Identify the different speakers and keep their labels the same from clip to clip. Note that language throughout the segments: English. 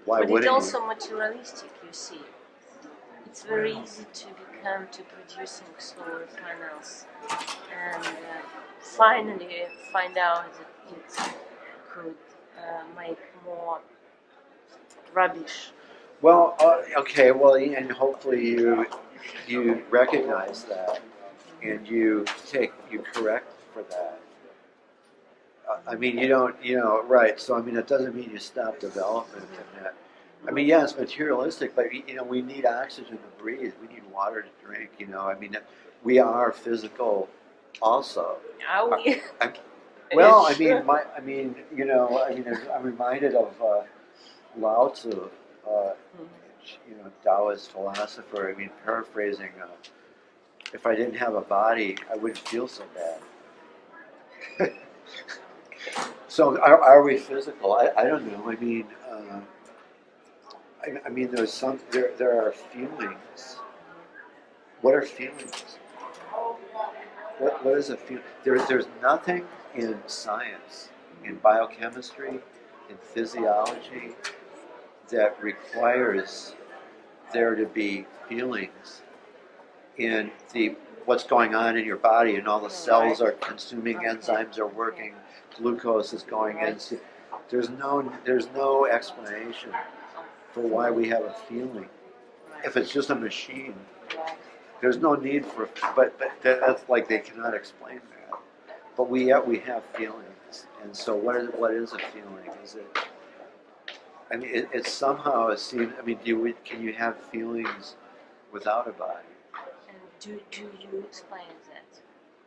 Speaker 1: Why
Speaker 2: but
Speaker 1: wouldn't
Speaker 2: it's also
Speaker 1: you?
Speaker 2: materialistic, you see. It's very easy to become to producing solar panels and finally find out that it could make more rubbish.
Speaker 1: Well, okay. Well, and hopefully you recognize that and you correct for that. I mean, you don't, right. So, I mean, it doesn't mean you stop development in that. I mean, yeah, it's materialistic, but, we need oxygen to breathe. We need water to drink, I mean, we are physical also.
Speaker 2: Are we?
Speaker 1: Well,
Speaker 2: Sure.
Speaker 1: I'm reminded of Lao Tzu, Taoist philosopher. I mean, paraphrasing, if I didn't have a body, I wouldn't feel so bad. So are we physical? I don't know. I mean, there are feelings. What are feelings? What is a feeling? There's nothing in science, in biochemistry, in physiology that requires there to be feelings in what's going on in your body, and all the cells are consuming, enzymes are working, glucose is going in. So there's no explanation for why we have a feeling. If it's just a machine, there's no need for. But that's like they cannot explain that. But we have feelings, and so what is a feeling? Is it? I mean, it somehow it seems. I mean, can you have feelings without a body?
Speaker 2: And do you explain that?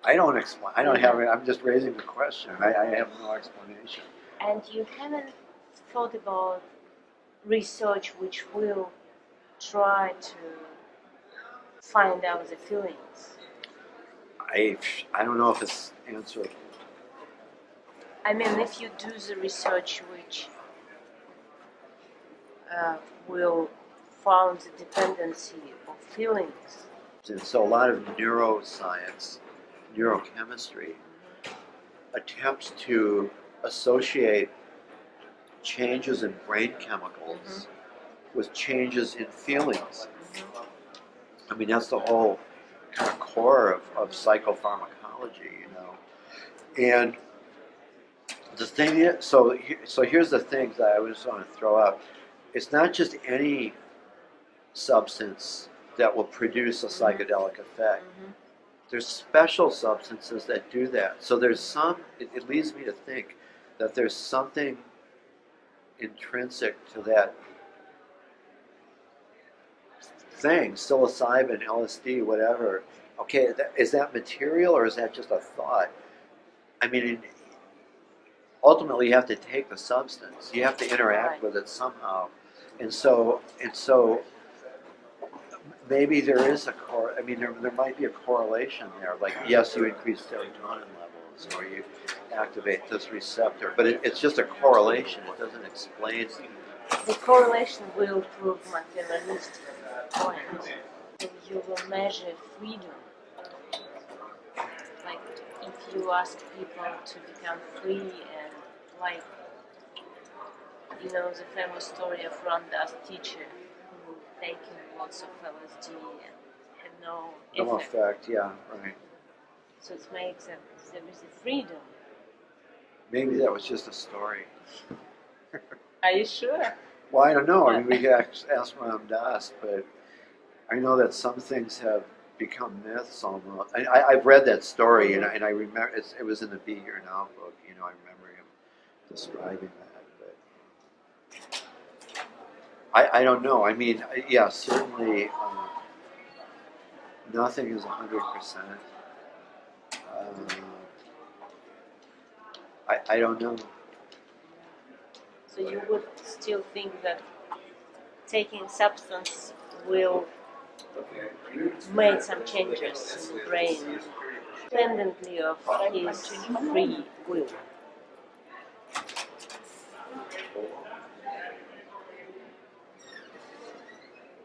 Speaker 1: I don't explain. I don't have. I'm just raising the question. I have no explanation.
Speaker 2: And you haven't thought about research which will try to find out the feelings?
Speaker 1: I don't know if it's answerable.
Speaker 2: I mean, if you do the research which will found the dependency of feelings.
Speaker 1: And so a lot of neuroscience, neurochemistry, attempts to associate changes in brain chemicals with changes in feelings. I mean, that's the whole kind of core of psychopharmacology, And the thing is, so here's the thing that I was want to throw out. It's not just any substance that will produce a psychedelic effect. There's special substances that do that. So there's it leads me to think that there's something intrinsic to that thing, psilocybin, LSD, whatever. Okay, is that material or is that just a thought? I mean, ultimately you have to take the substance. You have to interact with it somehow. And so maybe there is there might be a correlation there. Like, yes, you increase serotonin levels or you activate this receptor, but it's just a correlation. It doesn't explain.
Speaker 2: The correlation will prove materialistic point. You will measure freedom. Like, if you ask people to become free and, like, the famous story of Ramdas teacher who taken lots of LSD and had no
Speaker 1: effect. Yeah, right.
Speaker 2: So it makes that there is a freedom.
Speaker 1: Maybe that was just a story.
Speaker 2: Are you sure?
Speaker 1: Well, I don't know. I mean, we could ask Ramdas, but I know that some things have become myths almost. I've read that story, and I remember it was in the Be Here Now book. I remember him describing that. But I don't know. I mean, yeah, certainly nothing is 100%. I don't know.
Speaker 2: So you would still think that taking substance will make some changes in the brain, independently of his free will.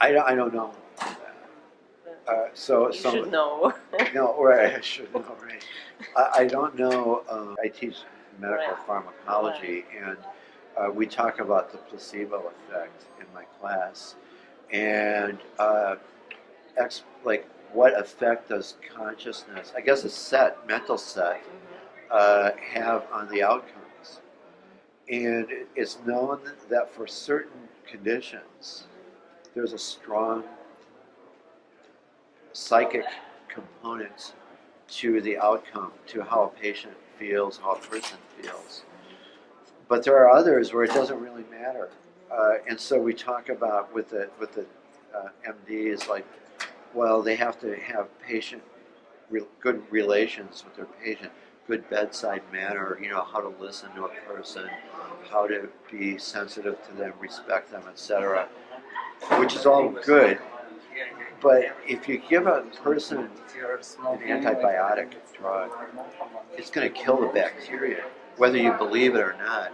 Speaker 1: I don't know.
Speaker 2: You should know.
Speaker 1: No, right, I should know, right. I don't know. I teach medical pharmacology, and we talk about the placebo effect in my class, and like what effect does consciousness, I guess a mental set, have on the outcomes. And it's known that for certain conditions, there's a strong psychic component to the outcome, to how a patient feels, how a person feels. But there are others where it doesn't really matter. And so we talk about with the MDs, like, well, they have to have good relations with their patient, good bedside manner, how to listen to a person, how to be sensitive to them, respect them, etc., which is all good. But if you give a person an antibiotic drug, it's going to kill the bacteria, whether you believe it or not.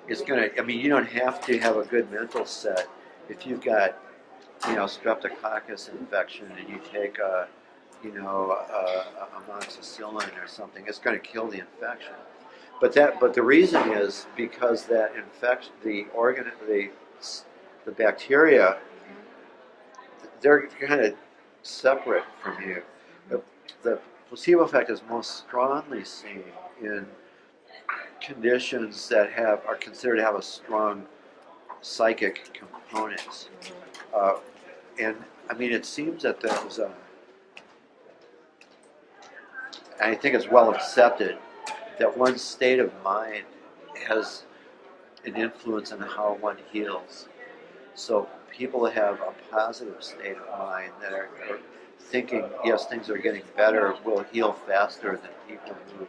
Speaker 1: It's going to, you don't have to have a good mental set. If you've got, streptococcus infection and you take amoxicillin or something, it's going to kill the infection. But the reason is because that infection, the bacteria, they're kind of separate from you. The placebo effect is most strongly seen in conditions that are considered to have a strong psychic component. And it seems that there was I think it's well accepted that one's state of mind has an influence on how one heals. So people that have a positive state of mind that are thinking, yes, things are getting better, will heal faster than people who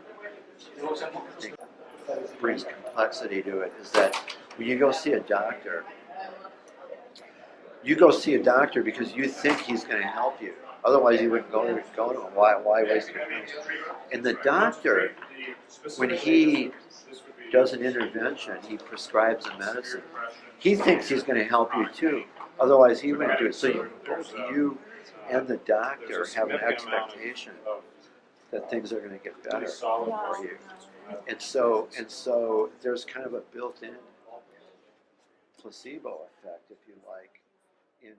Speaker 1: think brings complexity to it, is that when you go see a doctor, because you think he's going to help you. Otherwise, you wouldn't go to him. Why waste your time? And the doctor, when he does an intervention, he prescribes a medicine. He thinks he's going to help you too. Otherwise, he wouldn't do it. So both you and the doctor have an expectation that things are going to get better for you. And so there's kind of a built-in placebo effect, if you like, in